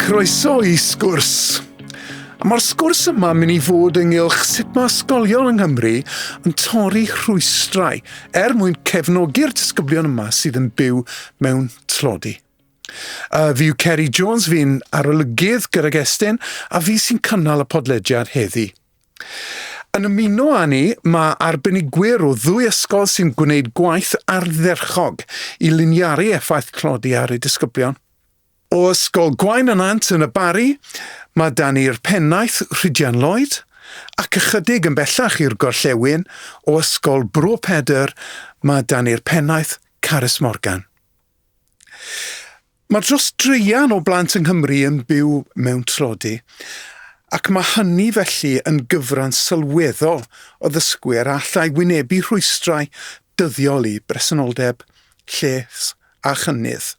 Croeso I Sgwrs. Mae'r sgwrs yma mynd I fod ynghylch sut mae ysgolion yng Nghymru yn torri rhwystrau mwyn cefnogi'r disgyblion yma sydd yn byw mewn tlodi. Fi yw Ceri Jones, fi'n arolygydd gyda'r estyn, a fi sy'n cynnal y podlediad heddi. Yn ymuno â ni, mae arbenigwyr o ddwy ysgol sy'n gwneud gwaith ardderchog I liniaru effaith tlodi ar eu disgyblion. O ysgol Gwaun Anant yn y Bari, mae Dani'r Pennaeth Rhydian Lloyd, ac ychydig yn bellach i'r gorllewin o ysgol Bro Pedr, mae Dani'r Pennaeth Carys Morgan. Mae dros dreian o blant yng Nghymru yn byw mewn tlodi, ac mae hynny felly yn gyfran sylweddol o ddysgwyr a allai wynebu rhwystrau dyddiol I bresenoldeb, lles a chynnydd.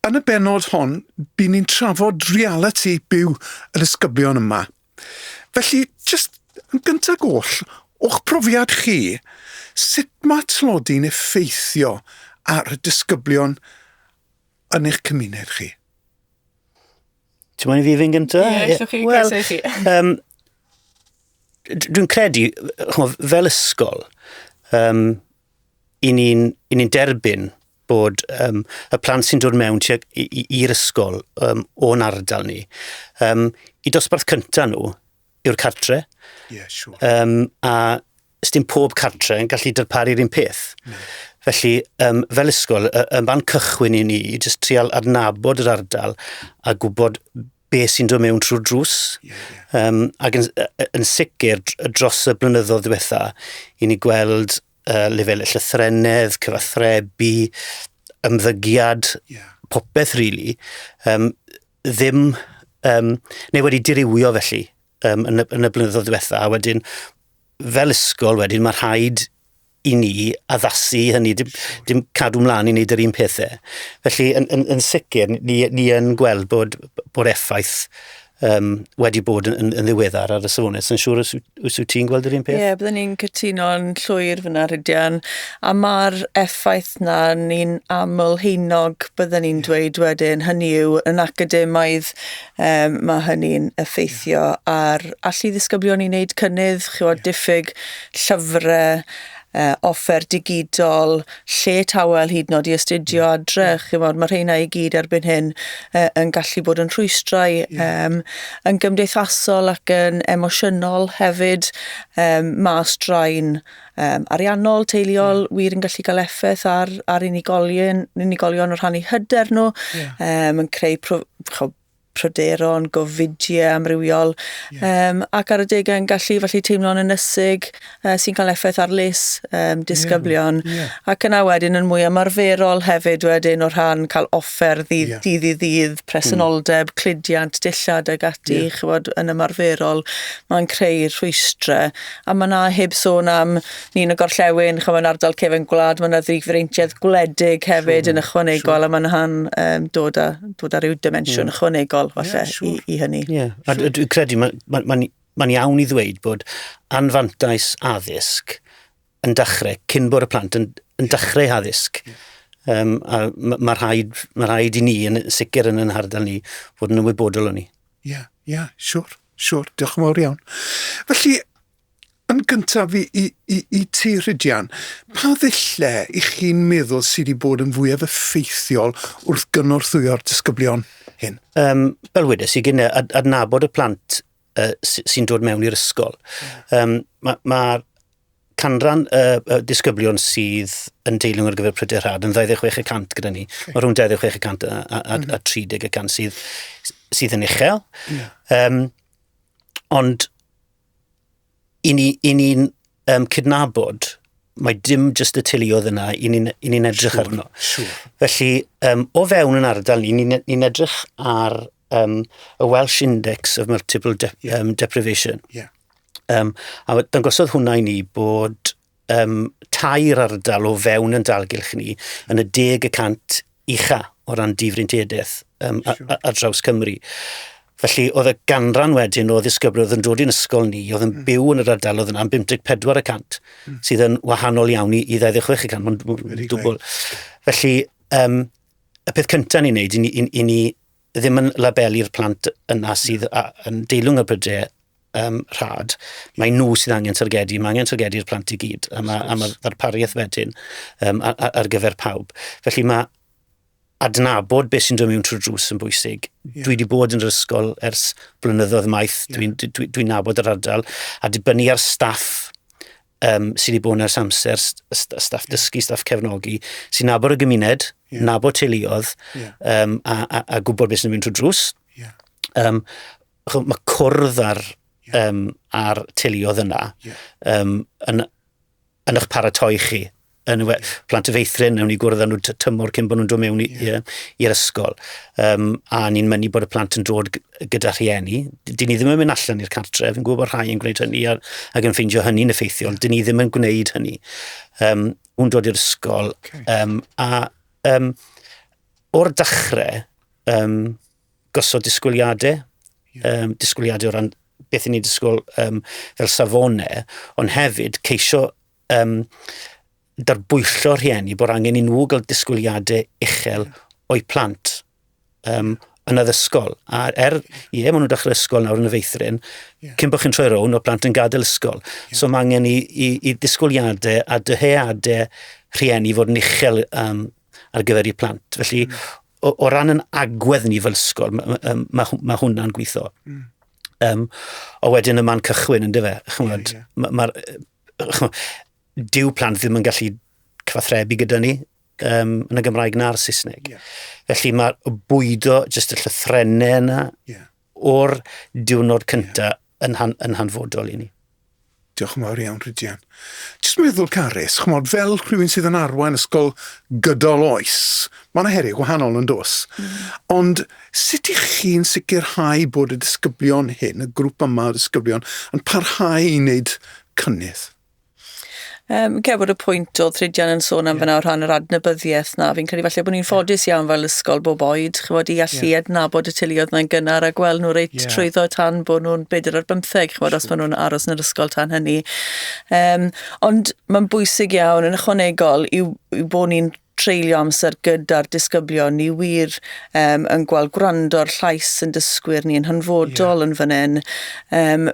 Yn y Pennod hon, bydd ni'n trafod reality byw y disgyblion yma. Felly, jyst yn gyntaf goll, o'ch profiad chi, sut mae tlodi'n effeithio ar y disgyblion yn eich cymuned chi? Ti'n mwyn I fi fynd gyntaf? Ie, allwch chi gweithio chi. Dwi'n credu, fel ysgol, I ni'n derbyn bod y plant sy'n dod mewn i'r ysgol o'n ardal ni, I dosbarth cyntaf nhw yw'r cartre. Yeah, sure. A ysdim pob cartre yn gallu darparu'r un peth. Felly, fel ysgol, y man cychwyn I ni, jyst trial adnabod yr ardal a gwybod beth sy'n dod mewn trwy'r drws. Ac yn sicr, dros y blynyddoedd diwetha, I ni gweld lefel llythrenedd, cyfathrebu, ymddygiad, popeth rili, ddim, neu wedi dirywio felly yn y blynyddoedd diwetha, a wedyn fel ysgol wedyn mae rhaid I ni addasu hynny, dim cadw mlaen I wneud yr un pethau. Felly yn sicr, ni yn gweld bod effaith wedi bod yn ddiweddar ar y safonau. Yn siŵr os wyt ti'n gweld yr un peth? Ie, byddwn ni'n cytuno'n llwyr fyna Rhydian. A mae'r effaith na ni'n aml heinog byddwn ni'n dweud wedyn. Hynny yw, yn academaidd mae hynny'n effeithio ar allu ddisgyblion I wneud cynnydd, diffyg llyfrau, offer digidol, lle tawel hyd yn oed I astudio adre. Mae rheina I gyd erbyn hyn yn gallu bod yn rhwystrau yn gymdeithasol ac yn emosiynol hefyd. Mae straen ariannol, teuluol, wir yn gallu cael effaith ar unigolion o rhannu hyder nhw, yn creu pryderon, gofidiau amrywiol, ac ar y degau yn gallu felly teimlo'n ynysig sy'n cael effaith ar les disgyblion. Ac yna wedyn yn mwy ymarferol hefyd wedyn o rhan cael offer dydd I ddydd, presenoldeb, cludiant, dillad ag ati, yn ymarferol. Mae'n creu rhwystrau. A mae yna heb sôn am ni'n y gorllewin, mae'n ardal cefn gwlad, mae yna ddrifreintiaeth gwledig hefyd yn ychwanegol, a mae'n dod â ryw dimensiwn ychwanegol. I hynny. A dwi'n credu mae'n iawn I ddweud bod anfantais addysg yn dechrau cyn bod y plant yn dechrau addysg. A mae rhaid I ni, yn sicr yn yn hardal ni, fod yn ymwybodol o ni. Siwr. Diolch yn fawr iawn. Felly, yn gyntaf I ti Rhydian, pa ddillau I chi'n meddwl sydd wedi bod yn fwyaf effeithiol wrth gynorthwyo'r disgyblion hyn? Fel wedes I gynne, adnabod y plant sy'n dod mewn i'r ysgol. Mae'r canran disgyblion sydd yn deilwng ar gyfer pryderhad yn 26% gyda ni. Mae rhwng 26% a 30% sydd yn uchel. Ond I ni'n cydnabod, mae dim jyst y teuluodd yna I ni'n edrych arno. Felly, o fewn yn ardal ni'n edrych ar y Welsh Index of Multiple Deprivation. A dangosodd hwnna I ni bod tair ardal o fewn yn dalgylch ni yn y 10% ucha o ran difreintiadaeth ar draws Cymru. Felly, oedd y ganran wedyn o ddisgyblion oedd yn dod i'n ysgol ni, oedd yn byw yn yr ardaloedd yna am 54%, sydd yn wahanol iawn I 26%. Felly, y peth cyntaf ni'n neud, I ni ddim yn labelu'r plant yna sydd yn deilwng y brydau rhad. Mae nhw sydd angen targedu, mae angen targedu'r plant i gyd, a mae ddarpariaeth wedyn ar gyfer pawb. Felly mae adnabod beth sy'n dod mewn trwy'r drws yn bwysig. Dwi wedi bod yn yr ysgol ers blynyddoedd maith, dwi'n nabod yr ardal, a dibynnu ar staff sydd wedi bod yn ers amser, staff dysgu, staff cefnogi, sy'n nabod y gymuned, nabod teuluodd, a gwybod beth sy'n mynd trwy'r drws. Mae cwrdd ar teuluodd yna yn eich paratoi chi. Plant y feithrin, nawn ni gwrdd â nhw tymor cyn bod nhw'n dod mewn i'r ysgol. A ni'n mynd bod y plant yn dod gyda rhieni. Dyn ni ddim yn mynd allan i'r cartref, fi'n gwybod bod rhai yn gwneud hynny ac yn ffeindio hynny'n effeithiol. Dyn ni ddim yn gwneud hynny. W'n dod i'r ysgol. O'r dechrau, gosod disgwyliadau. Disgwyliadau o ran beth i ni disgwyl fel safonau, ond hefyd ceisio darbwyllo rhieni bod angen i nhw gael disgwyliadau uchel o'i plant yn addysgol. A maen nhw'n dechrau ysgol nawr yn y feithrin, cyn bod chi'n troi rown, o plant yn gadael ysgol. So mae angen i disgwyliadau a dyheadau rhieni fod yn uchel ar gyfer i plant. Felly, o ran yn agwedd ni fel ysgol, mae hwnna'n gweithio. O wedyn y man cychwyn, ynddo fe? Dyw plant ddim yn gallu cyfathrebu gyda ni yn y Gymraeg na'r Saesneg. Felly mae'r bwydo jyst y llythrennau yna o'r diwrnod cyntaf yn hanfodol i ni. Diolch yn fawr iawn, Rhydian. Jyst meddwl, Carys, chymod, fel rhywun sydd yn arwain ysgol gydol oes, mae'n heriau gwahanol yn dos. Ond sut i'ch chi'n sicrhau bod y disgyblion hyn, y grŵp yma o disgyblion, yn parhau i wneud cynnydd? Cefod y pwynt oedd Rhydian yn sôn am fyna o rhan yr adnabyddiaeth na. Fi'n credu falle bod ni'n ffodus iawn fel ysgol bob oed, chymod, i allu adnabod y teuluoedd na'n gynnar a gweld nhw reit trwyddo tan bod nhw'n 4 ar 15, chymod, os maen nhw'n aros yn yr ysgol tan hynny. Ond mae'n bwysig iawn yn ychwanegol yw bod ni'n treulio amser gyda'r disgyblion ni wir yn gweld gwrando'r llais yn dysgwyr ni yn hanfodol yn fan hyn.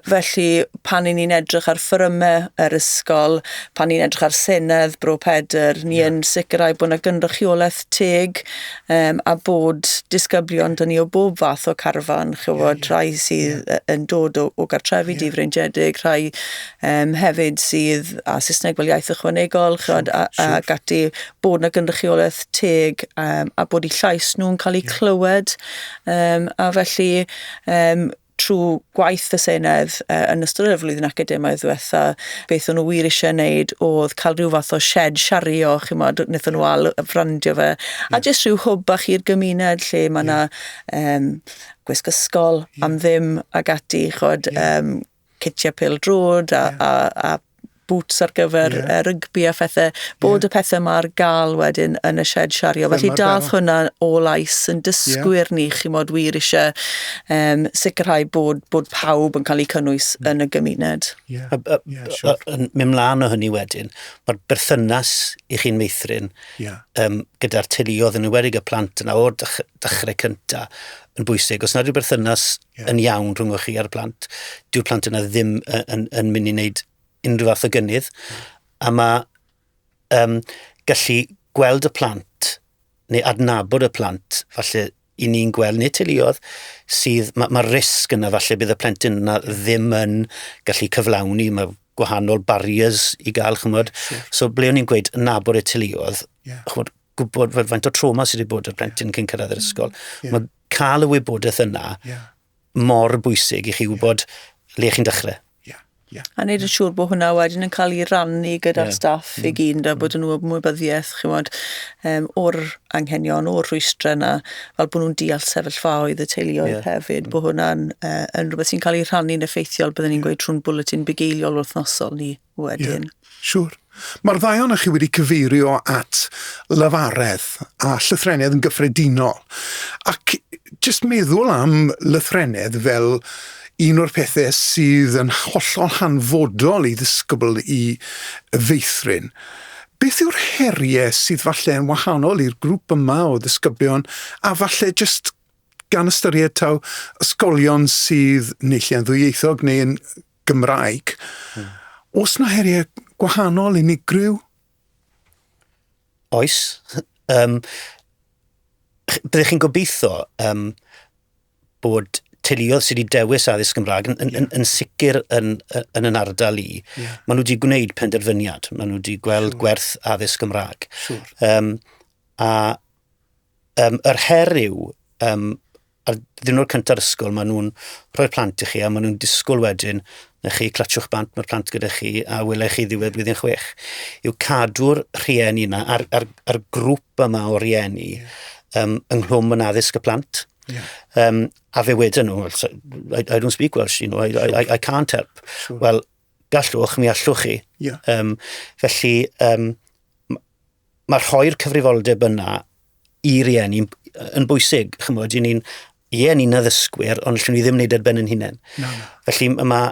Felly, pan ni'n edrych ar ffyrymau yr ysgol, pan ni'n edrych ar Senedd Bro Pedr, ni yn sicrhau bod yna gynrychiolaeth teg a bod disgyblion dyn ni o bob fath o carfan, chywod, rhai sydd yn dod o gartrefi difreintiedig, rhai hefyd sydd a Saesneg fel iaith ychwanegol, chywod, a gati bod yna gynrychiolaeth teg a bod eu llais nhw'n cael eu clywed a felly trwy gwaith y Senedd yn ystod y flwyddyn academaidd ddiwetha, beth o'n nhw wir eisiau wneud oedd cael rhyw fath o shed siario, chymod, wnaethon nhw frandio fe, a jyst rhyw hwb bach i'r gymuned lle mae yna gwisg ysgol am ddim ag ati, chod, citia pêl drod a boots ar gyfer rygbi a phethau, bod y pethau yma ar gael wedyn yn y shed siario. Felly dath hwnna o lais yn dysgwyr ni, chymod, wir eisiau sicrhau bod pawb yn cael eu cynnwys yn y gymuned. Mynd mlaen o hynny wedyn, mae'r berthynas i chi'n meithrin gyda'r teuluodd yn ywedig y plant yna o'r dechrau cyntaf yn bwysig. Os nad yw'r berthynas yn iawn rhwng chi a'r plant, dyw'r plant yna ddim yn mynd i wneud unrhyw fath o gynnydd, a mae gallu gweld y plant, neu adnabod y plant, falle i ni'n gweld, neu teuluodd, sydd, mae risg yna, falle bydd y plentyn yna ddim yn gallu cyflawni, mae gwahanol barriers i gael, chymod. So, ble o'n i'n gweud, nabod y teuluodd, chymod, gwybod faint o trauma sydd wedi bod y plentyn cyn cyrraedd yr ysgol. Mae cael y wybodaeth yna mor bwysig i chi wybod le chi'n dechrau. A wneud yn siŵr bod hwnna wedyn yn cael ei rannu gyda'r staff i gyd, a bod nhw ymwybyddiaeth, chymod, o'r anghenion, o'r rhwystrau yna, fel bod nhw'n deall sefyllfaoedd y teuluoedd hefyd, bod hwnna'n rhywbeth sy'n cael ei rannu'n effeithiol, byddwn ni'n gweud trwy'n bwletin bugeiliol wythnosol ni wedyn. Siwr. Mae'r ddau o'n chi wedi cyfeirio at lefaredd a llythrennedd yn gyffredinol. Ac jyst meddwl am lythrennedd fel un o'r pethau sydd yn hollol hanfodol i ddisgybl i feithrin. Beth yw'r heriau sydd falle yn wahanol i'r grŵp yma o ddisgyblion a falle jyst gan ystyried taw ysgolion sydd neilliau'n ddwyieithog neu yn Gymraeg, oes na heriau gwahanol unigryw? Oes. Byddech chi'n gobeithio bod teuluoedd sydd wedi dewis addysg Gymraeg yn sicr yn yn ardal i. Maen nhw wedi gwneud penderfyniad. Maen nhw wedi gweld gwerth addysg Gymraeg. Yr her yw, ar ddynwr cyntaf ysgol, maen nhw'n rhoi'r plant i chi a maen nhw'n disgwyl wedyn na chi cliciwch bant mae'r plant gyda chi a wylech chi ddiwedd blwyddyn 6. Yw cadw'r rhieni yna ar grŵp yma o rhieni ynghlwm yn addysg y plant. A fe wedyn nhw, I don't speak Welsh, you know, I can't help. Wel, gallwch, mi allwch chi. Felly, mae rhoi'r cyfrifoldeb yna i rieni yn bwysig. Chymod, ni'n addysgwyr, ond llwn ni ddim wneud erbyn yn hunain. Felly mae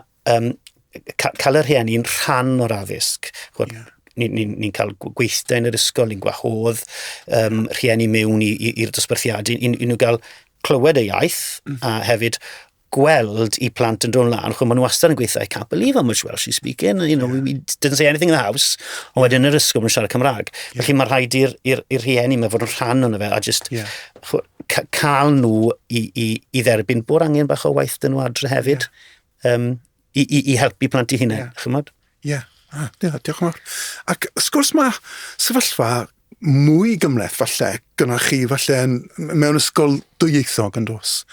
cael yr rhieni'n rhan o'r addysg. Ni'n cael gweithio yn yr ysgol, ni'n gwahodd rhieni mewn i'r dosbarthiadau. Ni'n gael clywed y iaith a hefyd gweld i plant yn dod ymlaen. Maen nhw wastad yn gweithio, I can't believe how much Welsh she's speaking. We didn't say anything in the house. Ond wedyn yr ysgol yn siarad Cymraeg. Felly mae rhaid i'r rhieni mae fod yn rhan o'n fe a just cael nhw i dderbyn bod angen bach o waith dyn nhw adre hefyd i helpu plant i hunain. Chymod? Diolch yn fawr. Ac sgwrs mae sefyllfa mwy gymleth falle gyda chi falle mewn ysgol dwyieithog yn dos.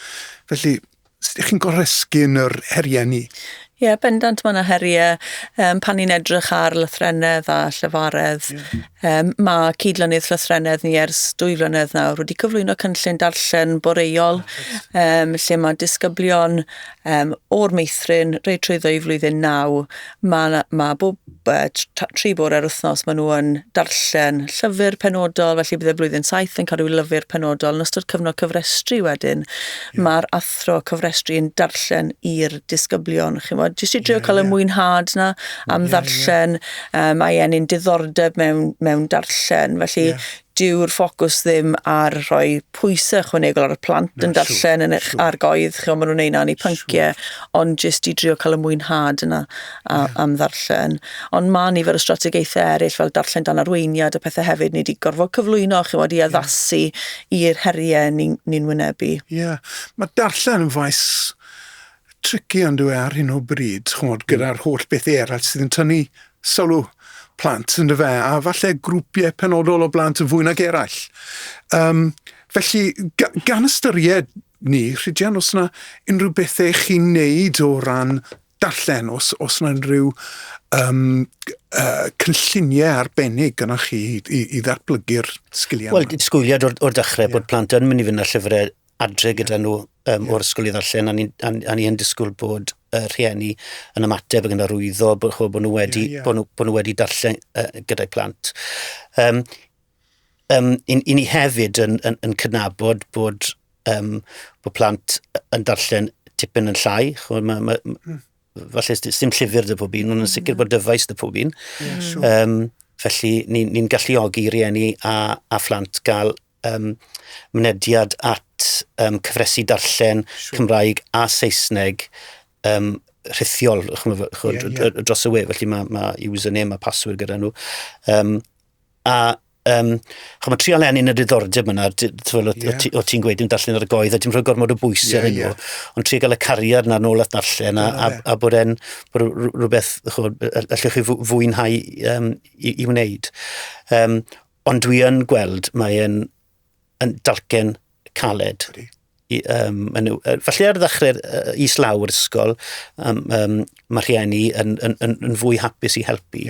Felly, sut ydych chi'n goresgyn yr herieni? Ie, bendant mae yna heriau pan ni'n edrych ar lythrennedd a llyfaredd. Mae cydlynydd llythrennedd ni ers 2 flynedd nawr wedi cyflwyno cynllun darllen boreol lle mae disgyblion o'r meithrin reit trwyddo i flwyddyn 9. Mae bob 3 bore ar wythnos maen nhw yn darllen llyfr penodol, felly bydd y blwyddyn 7 yn cael rhyw lyfr penodol. Yn ystod cyfnod cyfrestru wedyn, mae'r athro cyfrestru yn darllen i'r disgyblion. Jyst i drio cael y mwynhad na am ddarllen, mae e'n diddordeb mewn darllen, felly dyw'r ffocws ddim ar rhoi pwysau ychwanegol ar y plant yn darllen yn eich argoedd, maen nhw'n neud na'n ei pynciau, ond jyst i drio cael y mwynhad yna am ddarllen. Ond mae nifer o strategaethau eraill fel darllen dan arweiniad a pethau hefyd, ni wedi gorfod cyflwyno i addasu i'r heriau ni'n wynebu. Mae darllen yn faes tricky ond dwi ar hyn o bryd, gyda'r holl bethau eraill sydd yn tynnu sylw plant yn dy fe, a falle grwpiau penodol o blant yn fwy nag eraill. Felly, gan ystyried ni, Rhydian, os yna unrhyw bethau chi'n neud o ran darllen, os yna unrhyw cynlluniau arbennig gyda chi i ddatblygu'r sgiliau? Wel, disgwyliad o'r dechrau bod plant yn mynd i fynd â llyfrau adre gyda nhw o'r ysgol i ddarllen, a ni yn disgwyl bod rhieni yn ymateb gyda rwyddo bod nhw wedi darllen gyda'i plant. I ni hefyd yn cydnabod bod plant yn darllen tipyn yn llai. Falle dim llyfr dy pob un, ond yn sicr bod dyfais dy pob un. Felly ni'n galluogi rhieni a phlant gael mynediad at cyfresu darllen Cymraeg a Saesneg rhithiol dros y we, felly mae username a password gyda nhw. Mae trial enyn y diddordeb yna, o ti'n gweud dim darllen ar y goedd, a dim rhoi gormod o bwysau yn nhw, ond tri gael y cariad na'r nôl at darllen, a bod rhywbeth allwch chi fwynhau i wneud. Ond dwi yn gweld mae'n dalcen caled. Falle ar ddechrau is-deitlau ysgol, mae rhieni yn fwy hapus i helpu.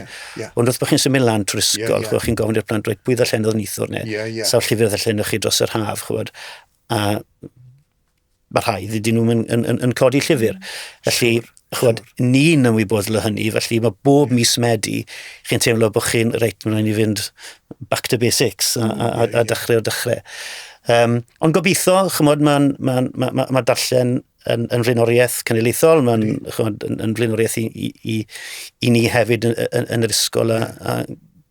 Ond wrth bod chi'n symud lan trwy'r ysgol, chi'n gofyn i'r plant, pwy ddarlleniodd nithwr neu? Sawl llyfr ddarllenwch chi dros yr haf, a mae rhaid ydyn nhw'n yn codi llyfr. Felly, ni'n ymwybodol o hynny, felly mae bob mis Medi chi'n teimlo bod chi'n reit, mae'n rhaid i fynd back to basics a dechrau o dechrau. Ond gobeithio, mae darllen yn flaenoriaeth cenedlaethol, mae'n flaenoriaeth i ni hefyd yn yr ysgol, a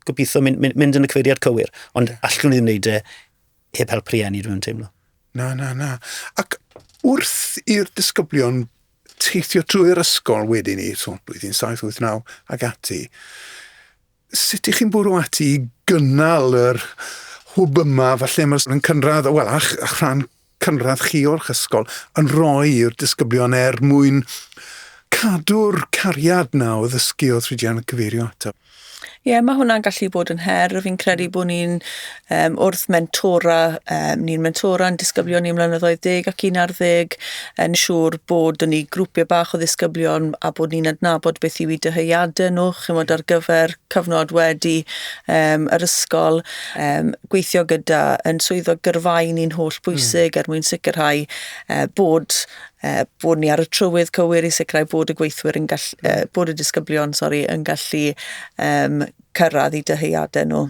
gobeithio mynd yn y cyfeiriad cywir, ond allwn ni ddim wneud heb help rhieni, dwi'n teimlo. Na. Ac wrth i'r disgyblion teithio trwy'r ysgol wedyn ni, so blwyddyn 7, 8, 9 ag ati, sut ych chi'n bwrw ati i gynnal yr hwb yma, falle mae'n cynradd, wel, a rhan cynradd chi o'r ysgol, yn rhoi i'r disgyblion mwyn cadw'r cariad na o ddysgu o Rhydian y cyfeirio ato. Ie, mae hwnna'n gallu bod yn her. Fi'n credu bod ni'n wrth mentora, ni'n mentora'n disgyblion ni mlynyddoedd 10 ac 11 yn siŵr bod ni grwpiau bach o ddisgyblion a bod ni'n adnabod beth yw i dyheuadau nhw, chymod ar gyfer cyfnod wedi yr ysgol, gweithio gyda yn swyddog gyrfaen ni'n holl bwysig mwyn sicrhau bod ni ar y trywydd cywir i sicrhau bod y gweithwyr yn gallu, bod y disgyblion, yn gallu cyrraedd i dyheuadau nhw.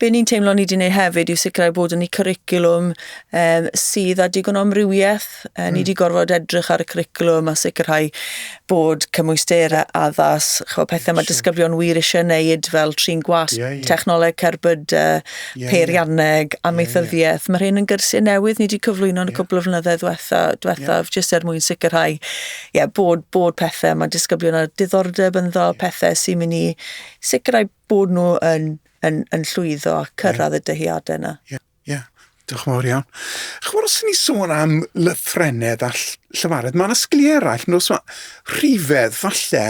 Be ni'n teimlo ni wedi gwneud hefyd yw sicrhau bod yn ei cwricwlwm sydd â digon o amrywiaeth. Ni wedi gorfod edrych ar y cwricwlwm a sicrhau bod cymwysterau addas, pethau mae disgyblion wir eisiau wneud fel trin gwasg, technoleg cerbydau, peirianneg, amaethyddiaeth. Mae'r hyn yn gyrsiau newydd ni wedi cyflwyno yn y cwbl o flynyddoedd diwethaf, jyst mwyn sicrhau bod pethau mae disgyblion ar diddordeb ynddo, pethau sy'n mynd i sicrhau bod nhw yn llwyddo a cyrraedd y dyheadau yna. Ie, diolch yn fawr iawn. Chwarae os ni sôn am lythrennedd a llyfared, mae'n ysgolion eraill, nos rhifedd falle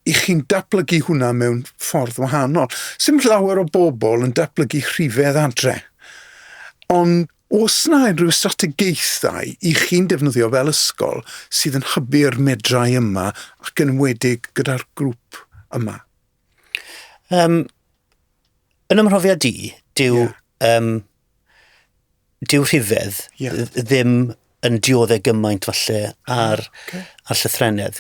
i chi'n datblygu hwnna mewn ffordd wahanol. Sym llawer o bobl yn datblygu rhifedd adre. Ond os na unrhyw strategaethau i chi'n defnyddio fel ysgol sydd yn hybu'r medrau yma ac yn enwedig gyda'r grŵp yma? Yn ymhrofiad dyw rhifedd ddim yn dioddau gymaint falle ar llythrennedd.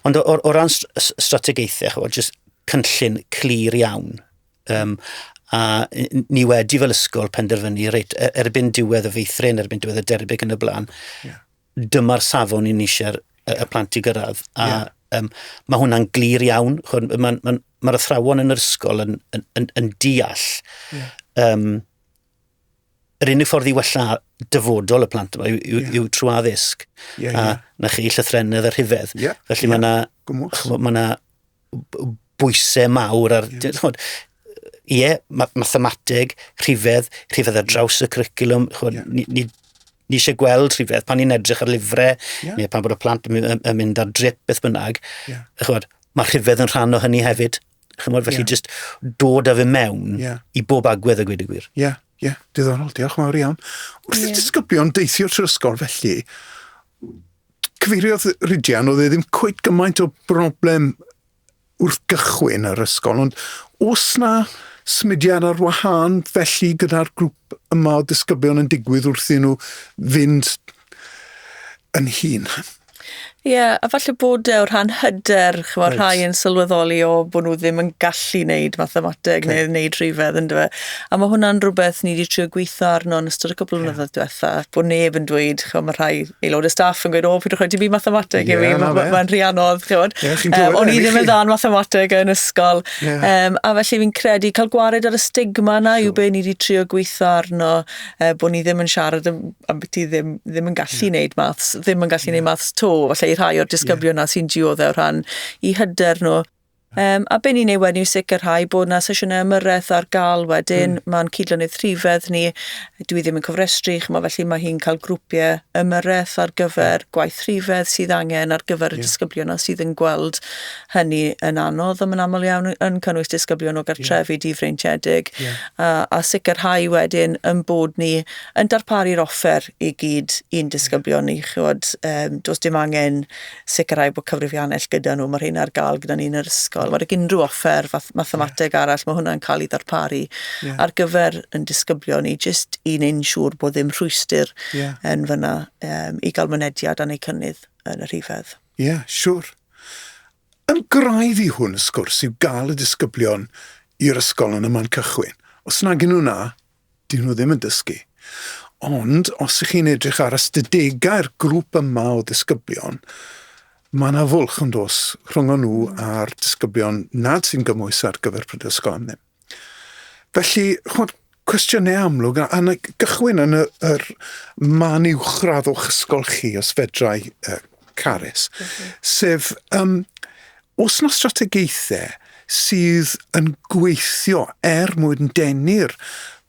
Ond o ran strategaethau, jyst cynllun clir iawn. A ni wedi fel ysgol penderfynu, reit, erbyn diwedd y feithrin, erbyn diwedd y derbyn yn y blaen, dyma'r safon ni'n eisiau'r y plant i gyrraedd. A mae hwnna'n glir iawn. Mae'r athrawon yn yr ysgol yn deall. Yr unig ffordd i wella dyfodol y plant yma yw trwy addysg. A na chi llythrennedd yr rhifedd. Felly mae yna bwysau mawr ar... mathemateg, rhifedd ar draws y cwricwlwm. Ni eisiau gweld rhifedd pan ni'n edrych ar lyfrau, neu pan bod y plant yn mynd ar drip beth bynnag. Mae rhifedd yn rhan o hynny hefyd. Felly jyst dod â fe mewn i bob agwedd y gweud y gwir. Ie, diddorol, diolch mawr iawn. Wrth i disgyblion deithio trwy'r ysgol felly, cyfeiriodd Rhydian, oedd ddim cweit gymaint o broblem wrth gychwyn yr ysgol, ond os na symudiad ar wahân felly gyda'r grŵp yma o disgyblion yn digwydd wrth i nhw fynd yn hun? Ie, a falle bod o'r rhan hyder, rhai yn sylweddoli o bod nhw ddim yn gallu wneud mathemateg neu wneud rhifedd, ynddo fe. A mae hwnna'n rhywbeth ni wedi trio gweithio arno yn ystod y cwbl o flynyddoedd diwetha. Bod neb yn dweud, mae rhai aelod y staff yn gweud, pwy rhaid i fi mathemateg i fi, mae'n rhy anodd. O'n i ddim yn dda'n mathemateg yn ysgol. A felly fi'n credu cael gwared ar y stigma na yw be ni wedi trio gweithio arno, bod ni ddim yn siarad am beth i ddim yn gallu wneud maths, ddim yn gallu wneud maths to, felly rhai o'r disgyblion na sy'n dioddau o rhan i hyder nhw. A be ni'n neud wedyn yw sicrhau bod na sesiynau ymyrraeth ar gael wedyn, mae'n cydlynydd rhifedd ni, dwi ddim yn cofrestru, felly mae hi'n cael grwpiau ymyrraeth ar gyfer gwaith rhifedd sydd angen ar gyfer y disgyblion sydd yn gweld hynny yn anodd, ond yn aml iawn yn cynnwys disgyblion o gartrefi difreintiedig. A sicrhau wedyn yn bod ni yn darparu'r offer i gyd un disgyblion ni. Does dim angen sicrhau bod cyfrifiannell gyda nhw, mae'r hyn ar gael gyda ni'n yr ysgol. Mae'r unrhyw offer mathemateg arall, mae hwnna'n cael ei ddarparu ar gyfer yn disgyblion ni, jyst i wneud siŵr bod ddim rhwystyr yn fyna i gael mynediad a'n ei cynnydd yn y rhifedd. Ie, siwr. Yn graidd i hwn y sgwrs yw gael y disgyblion i'r ysgol yn y man cychwyn. Os nag nhw na, dyn nhw ddim yn dysgu. Ond os ych chi'n edrych ar ystadegau'r grŵp yma o disgyblion, mae yna fwlch yn dos rhwng nhw a'r disgyblion nad sy'n gymwys ar gyfer prifysgol am ddim. Felly, cwestiynau amlwg, a na gychwyn yn yr man uwchradd o'ch ysgol chi, os fedrai Carys, sef, oes na strategaethau sydd yn gweithio mwyn denu'r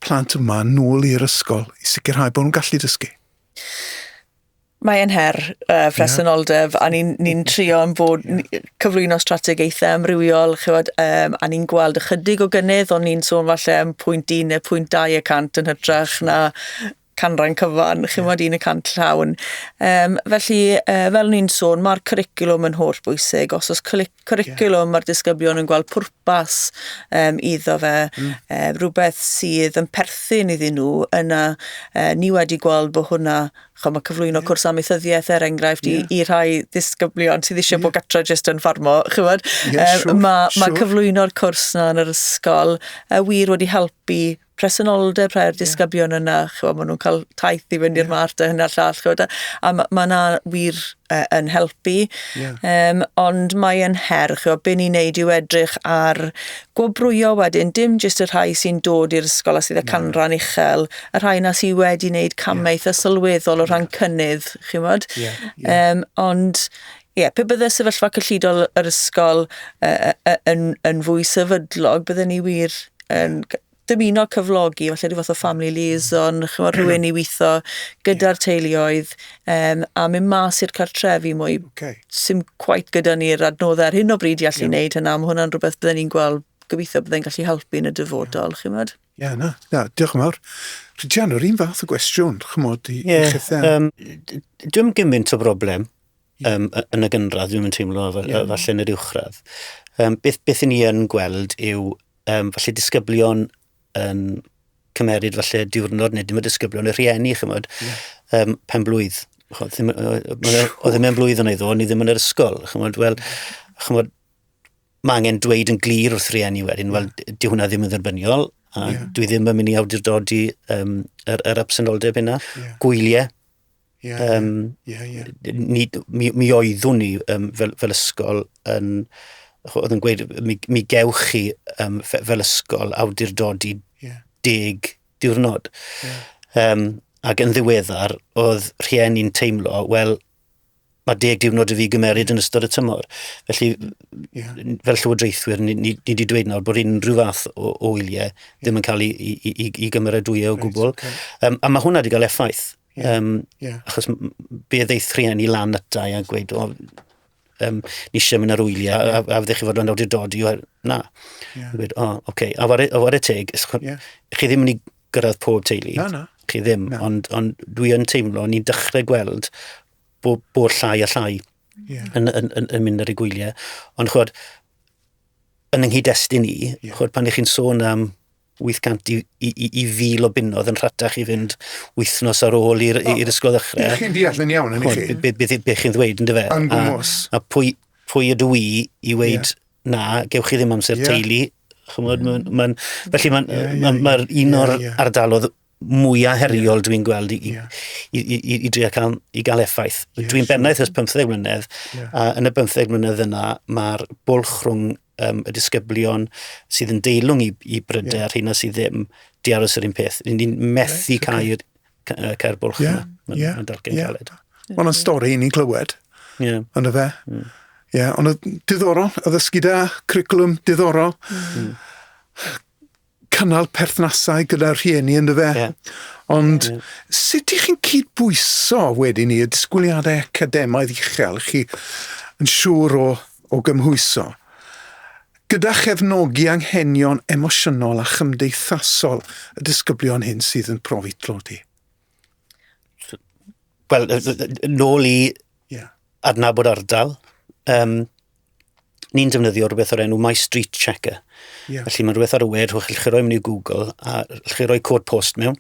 plant yma nôl i'r ysgol i sicrhau bod nhw'n gallu dysgu? Mae'n her presenoldeb, a ni'n trio yn bod cyflwyno strategaethau amrywiol, a ni'n gweld ychydig o gynnydd, ond ni'n sôn falle am 0.1 neu 0.2% yn hytrach na canran cyfan, 1% llawn. Felly, fel ni'n sôn, mae'r cwricwlwm yn holl bwysig. Os oes cwricwlwm, mae'r disgyblion yn gweld pwrpas iddo fe, rhywbeth sydd yn perthyn iddyn nhw, yna ni wedi gweld bod hwnna. Mae cyflwyno cwrs amaethyddiaeth enghraifft i rhai disgyblion sydd eisiau bod gatra jyst yn ffarmo. Mae cyflwyno'r cwrs na yn yr ysgol wir wedi helpu presenoldeb rhai'r disgyblion yna. Maen nhw'n cael taith i fynd i'r mart a hynna'r llall. A mae yna wir yn helpu. Ond mae yn her. Be ni'n neud yw edrych ar gwobrwyo wedyn. Dim jyst y rhai sy'n dod i'r ysgol a sydd y canran uchel. Y rhai na sydd wedi wneud camaeth a sylweddol o ran cynnydd. Ond pe bydde sefyllfa cyllidol yr ysgol yn fwy sefydlog, bydde ni wir yn dymuno cyflogi, falle rhyw fath o family liaison, rhywun i weithio gyda'r teuluoedd, a mynd mas i'r cartrefi mwy. Sy'n quite gyda ni'r adnoddau ar hyn o bryd i allu wneud hynna, mae hwnna'n rhywbeth bydden ni'n gweld gobeithio bydden gallu helpu yn y dyfodol, chymod? Diolch yn fawr. Rhydian, yr un fath o gwestiwn, chymod, i chythau. Dwi'n gymaint o broblem yn y gynradd, dwi'n teimlo falle yn yr uwchradd. Beth ni yn gweld yw falle disgyblion yn cymeryd falle diwrnod neu dim y disgyblion y rhieni, chymod, pen blwydd. Oedd ddim yn blwydd yn ei ddo, ni ddim yn yr ysgol. Chymod, mae angen dweud yn glir wrth rhieni wedyn, wel, di hwnna ddim yn dderbyniol, a dwi ddim yn mynd i awdurdodi yr absenoldeb yna. Gwyliau. Mi oeddwn ni fel ysgol yn... Oedd yn gweud, mi gewch chi fel ysgol awdurdodi 10 diwrnod. Ac yn ddiweddar, oedd rhieni'n teimlo, wel, mae 10 diwrnod y fi gymeryd yn ystod y tymor. Felly, fel llywodraethwyr, ni wedi dweud nawr bod unrhyw fath o wyliau ddim yn cael i gymeradwyo o gwbl. A mae hwnna wedi cael effaith. Achos be ddeith rhieni lan ytau a gweud, ni eisiau mynd ar wyliau, a fyddech chi fod yn awdurdodi, na. A war y teg, chi ddim yn ei gyrraedd pob teulu, chi ddim, ond dwi yn teimlo, ni'n dechrau gweld bod llai a llai yn mynd ar ei gwyliau. Ond chod, yn ynghyd-destun ni, pan ych chi'n sôn am 800 i 1,000 o bunnoedd yn rhatach i fynd wythnos ar ôl i'r ysgol ddechrau. Chi'n deall yn iawn, yn i chi? Be chi'n ddweud, yn dyfe? Angwmos. A pwy ydw i weid, na, gewch chi ddim amser teulu. Felly mae'r un o'r ardalodd mwyaf heriol dwi'n gweld i gael effaith. Dwi'n bennaeth ys 15 mlynedd, a yn y 15 mlynedd yna, mae'r bwlch rhwng y disgyblion sydd yn deilwng i bryder hynna sydd ddim di aros yr un peth. Ni'n methu cael bwlch yna. Mae'n dargen caled. Mae'n stori ni'n clywed. Ond y fe. Ond y diddorol, y ddysgu da, cwricwlwm diddorol. Cynnal perthnasau gyda'r rhieni yn y fe. Ond sut ych chi'n cydbwyso wedyn ni y disgwyliadau academaidd uchel chi yn siŵr o gymhwyso? Gyda chefnogi anghenion emosiynol a chymdeithasol y disgyblion hyn sydd yn profi tlodi? Wel, nôl i adnabod ardal. Ni'n defnyddio rhywbeth o'r enw My Street Checker. Felly mae rhywbeth ar y wed, chi'ch chi roi mewn i Google, a chi'ch chi roi cod post mewn,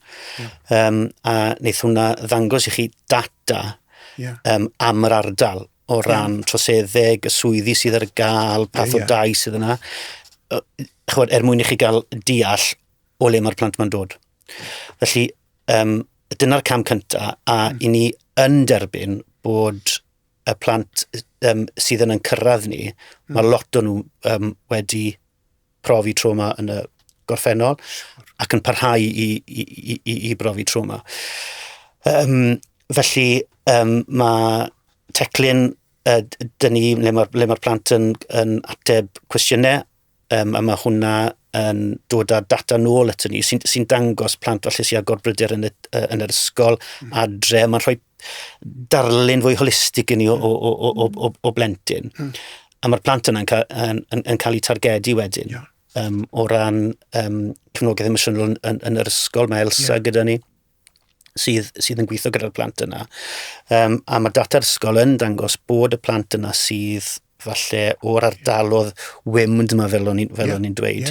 a wneith hwnna ddangos i chi data am yr ardal, o ran troseddeg, y swyddi sydd ar gael, path o dai sydd yna. Mwyn i chi gael deall o le mae'r plant ma'n dod. Felly, dyna'r cam cyntaf, a i ni yn derbyn bod y plant sydd yn cyrraedd ni, mae lot o nhw wedi profi trauma yn y gorffennol ac yn parhau i brofi tro yma. Felly mae teclyn dyn ni le mae'r plant yn ateb cwestiynau a mae hwnna yn dod â data nôl atyn ni sy'n dangos plant falle sy'n agorbryder yn yr ysgol adre. Mae'n rhoi darlun fwy holistig i ni o blentyn. A mae'r plant yna yn cael eu targedu wedyn o ran cefnogaeth emosiynol yn yr ysgol. Mae Elsa gyda ni sydd yn gweithio gyda'r plant yna. A mae data'r ysgol yn dangos bod y plant yna sydd falle o'r ardalodd wymd yma fel o'n i'n dweud.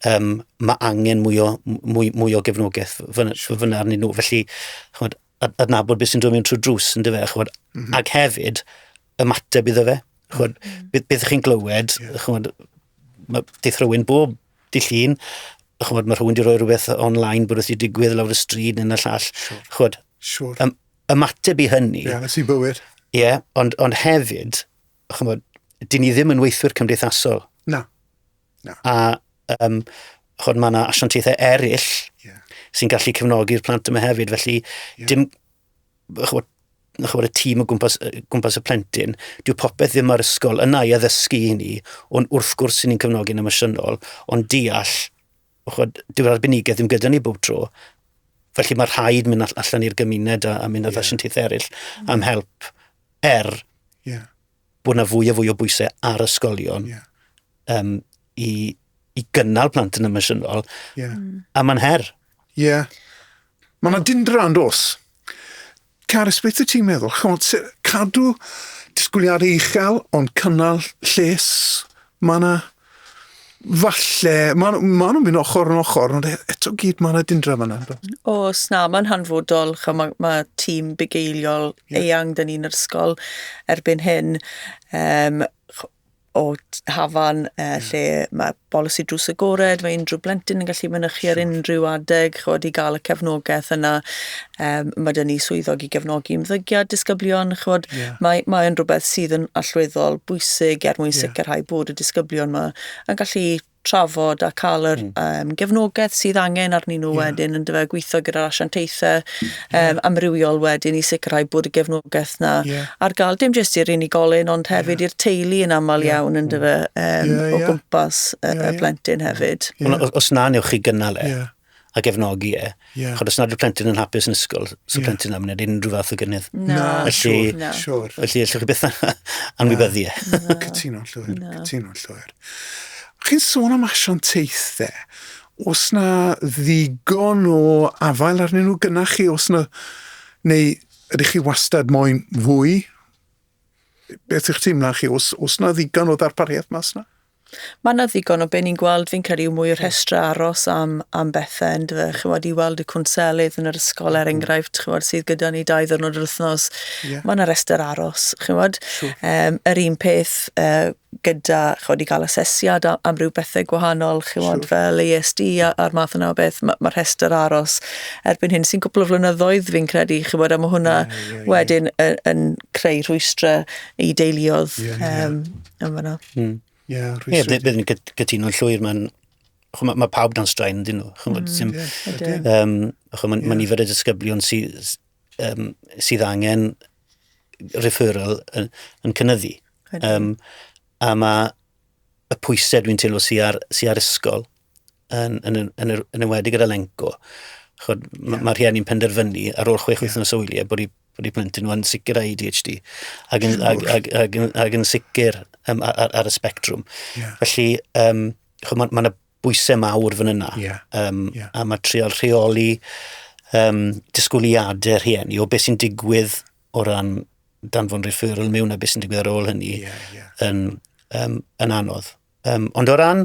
Mae angen mwy o gefnogaeth fyna arnyn nhw. Felly, adnabod beth sy'n dod mewn trwy drws, yn dyfe, ac hefyd, ymateb iddo fe. Beth chi'n glywed, deith rhywun bob dydd llun, mae rhywun wedi rhoi rhywbeth online bod wrth i digwydd lawr y stryd yn y llall. Ymateb i hynny. Ie, sy'n bywyd. Ie, ond hefyd, dyn ni ddim yn weithwyr cymdeithasol. Na. A mae yna asiantaethau eraill sy'n gallu cefnogi'r plant yma hefyd. Felly, dim y tîm o gwmpas y plentyn, dyw popeth ddim ar ysgol yna i addysgu i ni, ond wrth gwrs sy'n ni'n cefnogi'n emosiynol, ond deall, dyw'r arbenigedd ddim gyda ni bob tro. Felly mae'r rhaid mynd allan i'r gymuned a mynd â asiantaethau eraill am help bod yna fwy o bwysau ar ysgolion i gynnal plant yn emosiynol, a mae'n her. Ie. Mae yna dindran dos. Carys, beth wyt ti'n meddwl? Cadw disgwyliadau uchel, ond cynnal lles. Mae yna falle, mae nhw'n mynd ochr yn ochr, ond eto gyd mae yna dindran yna. Os na, mae'n hanfodol. Mae tîm bugeiliol eang dyn ni'n ysgol erbyn hyn o hafan lle mae bolisi drws agored, mae unrhyw blentyn yn gallu mynychu ar unrhyw adeg i gael y cefnogaeth yna. Mae dyn ni swyddog i gefnogi ymddygiad disgyblion. Mae'n rhywbeth sydd yn allweddol bwysig mwyn sicrhau bod y disgyblion yma yn gallu trafod a cael yr gefnogaeth sydd angen arnyn nhw wedyn yn gweithio gyda'r asiantaethau amrywiol wedyn i sicrhau bod y gefnogaeth na ar gael dim jyst i'r unigolyn ond hefyd i'r teulu yn aml iawn yn o gwmpas y blentyn hefyd. Os na newch chi gynnal a gefnogi os nad yw'r plentyn yn hapus yn ysgol, so plentyn am wneud unrhyw fath o gynnydd. Siwr. Felly ellwch chi beth anwybyddu Cytuno'n llwyr. Chi'n sôn am asiantaethau. Os na ddigon o afael arnyn nhw gyda chi? Neu ydych chi wastad moyn fwy? Beth yw'ch teimlo chi? Os na ddigon o ddarpariaeth mas na? Mae yna ddigon o be ni'n gweld, fi'n credu mwy o'r rhestra aros am bethau, yn dyfa, chywod, i weld y cwnselydd yn yr ysgol enghraifft, chywod, sydd gyda ni 2 ddiwrnod yr wythnos. Mae yna rhestr aros, chywod. Yr un peth gyda, chywod, i gael asesiad am ryw bethau gwahanol, chywod, fel ESD a'r math yna o beth, mae'r rhestr aros. Erbyn hyn sy'n cwpl o flynyddoedd, fi'n credu, chywod, a mae hwnna wedyn yn creu rhwystra i deuluodd yn fan'na. Bydd yn gytuno'n llwyr. Mae pawb dan straen, dyn nhw. Mae nifer y disgyblion sydd angen referral yn cynyddu. A mae y pwysau dwi'n teimlo sydd ar ysgol yn ymwedig gyda lenco. Mae rhieni'n penderfynu ar ôl 6 wythnos o wyliau bod i plentyn nhw yn sicrhau ADHD ac yn sicr ar y spectrwm. Felly, mae yna bwysau mawr fan yna. A mae trial rheoli disgwyliadau rhieni o beth sy'n digwydd o ran danfon referral mewn a beth sy'n digwydd ar ôl hynny yn anodd. Ond o ran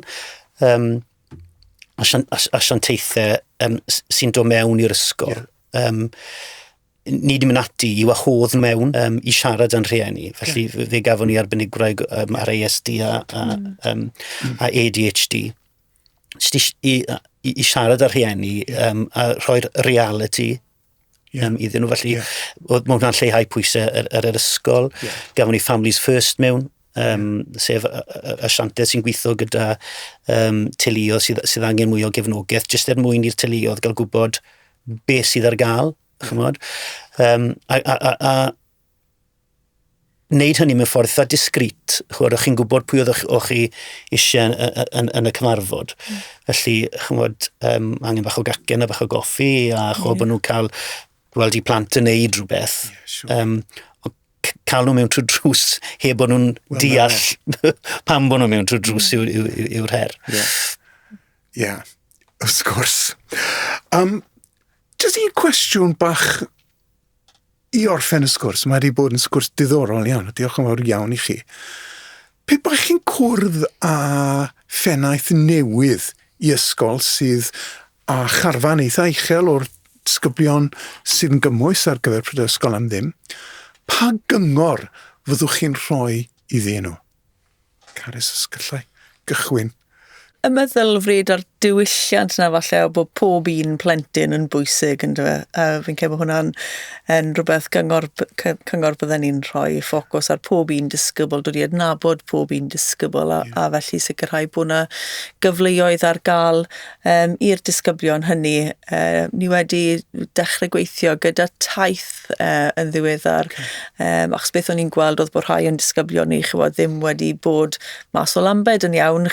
asiantaethau sy'n dod mewn i'r ysgol, ni ddim yn ati i wahodd mewn i siarad yn rhieni. Felly fe gafon ni arbenigwraig ar ASD a ADHD. I siarad ar rhieni a rhoi'r reality iddyn nhw. Felly, mae hwnna'n lleihau pwysau ar yr ysgol. Gafon ni Families First mewn sef y siantes sy'n gweithio gyda teuluoedd sydd angen mwy o gefnogaeth, jyst mwyn i'r teuluoedd gael gwybod beth sydd ar gael, chymod. A wneud hynny mewn ffordd eitha discreet, o'ch chi'n gwybod pwy o'ch chi eisiau yn y cyfarfod. Felly, chymod, angen bach o gacen a bach o goffi, a bod nhw'n cael gweld i plant yn neud rhywbeth. Cael nhw mewn trwy drws heb bod nhw'n deall pam bod nhw mewn trwy drws yw'r her. Ie, wrth gwrs. Jyst un cwestiwn bach i orffen y sgwrs. Mae wedi bod yn sgwrs diddorol iawn. Diolch yn fawr iawn i chi. Pe bych chi'n cwrdd â phennaeth newydd i ysgol sydd â charfan eitha uchel o'r disgyblion sydd yn gymwys ar gyfer prifysgol am ddim, pa gyngor fyddwch chi'n rhoi iddyn nhw? Carys, os gallai gychwyn. Y meddylfryd a'r diwylliant na falle o bod pob un plentyn yn bwysig yn dweud. Fi'n cael bod hwnna'n rhywbeth cyngor bydden ni'n rhoi ffocws ar pob un disgybl, dod i adnabod pob un disgybl a felly sicrhau bod yna gyfleoedd ar gael i'r disgyblion hynny. Ni wedi dechrau gweithio gyda taith yn ddiweddar, achos beth o'n i'n gweld oedd bod rhai yn disgyblion ni ddim wedi bod mas o lambed yn iawn,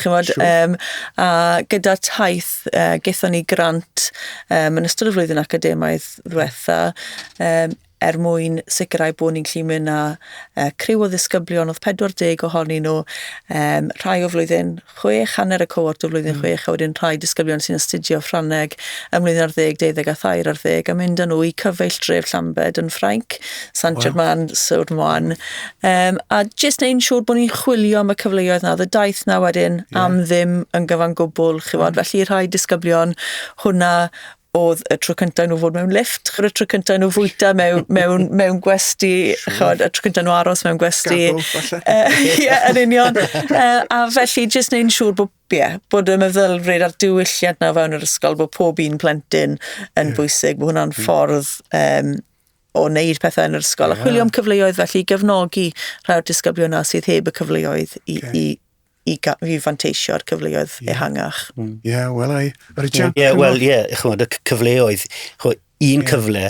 a gyda taith gaethon ni grant yn ystod y flwyddyn academaidd ddiwetha mwyn sicrhau bod ni'n gallu mynd â criw o ddisgyblion, oedd 40 ohonyn nhw, rhai o flwyddyn 6, hanner y cohort o flwyddyn 6, a wedyn rhai disgyblion sy'n astudio Ffrangeg ym mlwyddyn ar 10, 12 a thair ar 10, a mynd â nhw i cyfeill dref Llambed yn Ffrainc, Sant Germain, Sŵr Mwan, a jyst neu'n siŵr bod ni'n chwilio am y cyfleoedd na, y daith na wedyn am ddim yn gyfan gwbl, felly rhai disgyblion hwnna oedd y tro cyntaf nhw fod mewn lift, y tro cyntaf nhw fwyta mewn gwesti, y tro cyntaf nhw aros mewn gwesti. Yn union. A felly, jyst neu'n siŵr bod y meddylfryd a'r diwylliant na fewn yr ysgol, bod pob un plentyn yn bwysig, bod hwnna'n ffordd o wneud pethau yn yr ysgol. A chwilio am cyfleoedd felly, gefnogi rhai'r disgyblion na sydd heb y cyfleoedd i fanteisio'r cyfleoedd ehangach. Wel, Rhydian. Y cyfleoedd, un cyfle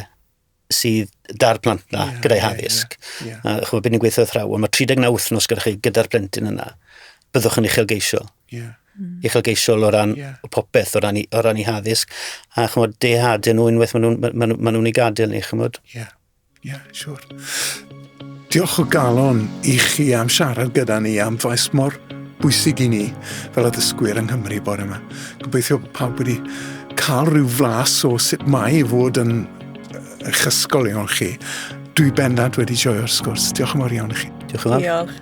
sydd da'r plant na, gyda'i haddysg. Byd ni'n gweithio thraw, mae 39 wythnos gyda chi gyda'r plentyn yna, byddwch yn uchelgeisio. Uchelgeisiol o ran popeth, o ran i haddysg, a dehadau nhw unwaith maen nhw'n ei gadael ni, chymod. Siwr. Diolch o galon i chi am siarad gyda ni am faes mor bwysig i ni fel addysgwyr yng Nghymru bore yma. Gobeithio pawb wedi cael rhyw flas o sut mae i fod yn eich ysgolion chi. Dwi bendant wedi joio'r sgwrs. Diolch yn fawr iawn i chi. Diolch yn fawr. Diolch.